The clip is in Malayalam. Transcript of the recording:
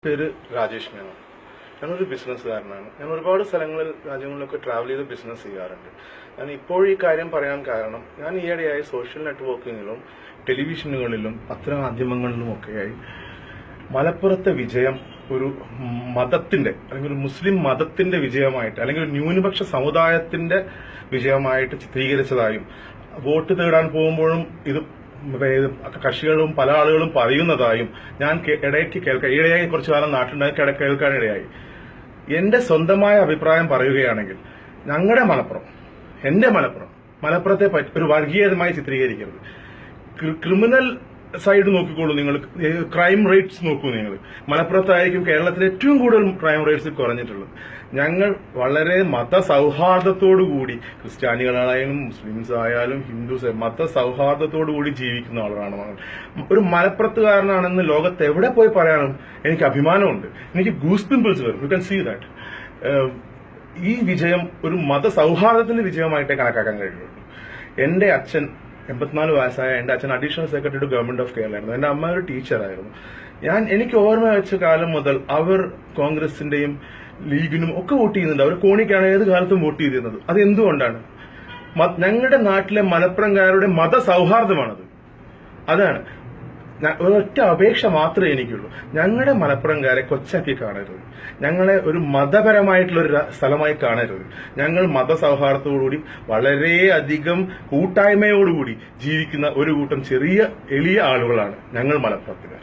പേര് രാജേഷ് മേനോൻ. ഞാനൊരു ബിസിനസ്സുകാരനാണ്. ഞാൻ ഒരുപാട് രാജ്യങ്ങളിലൊക്കെ ട്രാവൽ ചെയ്ത് ബിസിനസ് ചെയ്യാറുണ്ട്. ഞാൻ ഇപ്പോൾ ഈ കാര്യം പറയാൻ കാരണം, ഞാൻ ഈയിടെയായി സോഷ്യൽ നെറ്റ്വർക്കിങ്ങിലും ടെലിവിഷനുകളിലും പത്രമാധ്യമങ്ങളിലുമൊക്കെയായി മലപ്പുറത്തെ വിജയം ഒരു മതത്തിന്റെ അല്ലെങ്കിൽ ഒരു മുസ്ലിം മതത്തിന്റെ വിജയമായിട്ട് അല്ലെങ്കിൽ ഒരു ന്യൂനപക്ഷ സമുദായത്തിന്റെ വിജയമായിട്ട് ചിത്രീകരിച്ചതായും വോട്ട് തേടാൻ പോകുമ്പോഴും ഇത് കക്ഷികളും പല ആളുകളും പറയുന്നതായും ഞാൻ ഈയിടെയായി കുറച്ചു കാലം നാട്ടിലുണ്ടായി കേൾക്കാനിടയായി. എന്റെ സ്വന്തമായ അഭിപ്രായം പറയുകയാണെങ്കിൽ, ഞങ്ങളുടെ എന്റെ മലപ്പുറത്തെ ഒരു വർഗീയതമായി ചിത്രീകരിക്കരുത്. ക്രിമിനൽ സൈഡ് നോക്കിക്കോളൂ, നിങ്ങൾ ക്രൈം റേറ്റ്സ് നോക്കൂ. നിങ്ങൾ മലപ്പുറത്തായിരിക്കും കേരളത്തിൽ ഏറ്റവും കൂടുതൽ ക്രൈം റേറ്റ്സ് കുറഞ്ഞിട്ടുള്ളത്. ഞങ്ങൾ വളരെ മതസൗഹാർദ്ദത്തോടുകൂടി, ക്രിസ്ത്യാനികളായാലും മുസ്ലിംസ് ആയാലും ഹിന്ദുസ്, മതസൗഹാർദ്ദത്തോടുകൂടി ജീവിക്കുന്ന ആളുകളാണ് ഞങ്ങൾ. ഒരു മലപ്പുറത്തുകാരനാണെന്ന് ലോകത്ത് എവിടെ പോയി പറയാനും എനിക്ക് അഭിമാനമുണ്ട്. എനിക്ക് ഗൂസ് പിമ്പിൾസ് വരും. You can see that. ഈ വിജയം ഒരു മതസൗഹാർദ്ദത്തിന്റെ വിജയമായിട്ടേ കണക്കാക്കാൻ കഴിയുള്ളൂ. എന്റെ അച്ഛൻ 84 വയസ്സായ എന്റെ അച്ഛൻ additional secretary to government of Kerala ആയിരുന്നു. എന്റെ അമ്മ ഒരു ടീച്ചറായിരുന്നു. എനിക്ക് ഓർമ്മ വെച്ച കാലം മുതൽ അവർ കോൺഗ്രസിന്റെയും ലീഗിനും ഒക്കെ വോട്ട് ചെയ്യുന്നുണ്ട്. അവർ കോണിക്കാണ് ഏത് കാലത്തും വോട്ട് ചെയ്തിരുന്നത്. അത് എന്തുകൊണ്ടാണ്? ഞങ്ങളുടെ നാട്ടിലെ മലപ്പുറംകാരുടെ മതസൗഹാർദ്ദമാണത്. അതാണ് ഒരൊറ്റ അപേക്ഷ മാത്രമേ എനിക്കുള്ളൂ. ഞങ്ങളുടെ മലപ്പുറംകാരെ കൊച്ചാക്കി കാണരുത്. ഞങ്ങളെ ഒരു മതപരമായിട്ടുള്ള ഒരു സ്ഥലമായി കാണരുത്. ഞങ്ങൾ മതസൗഹാർദ്ദത്തോടുകൂടി വളരെയധികം കൂട്ടായ്മയോടുകൂടി ജീവിക്കുന്ന ഒരു കൂട്ടം ചെറിയ എളിയ ആളുകളാണ് ഞങ്ങൾ മലപ്പുറത്തുകാർ.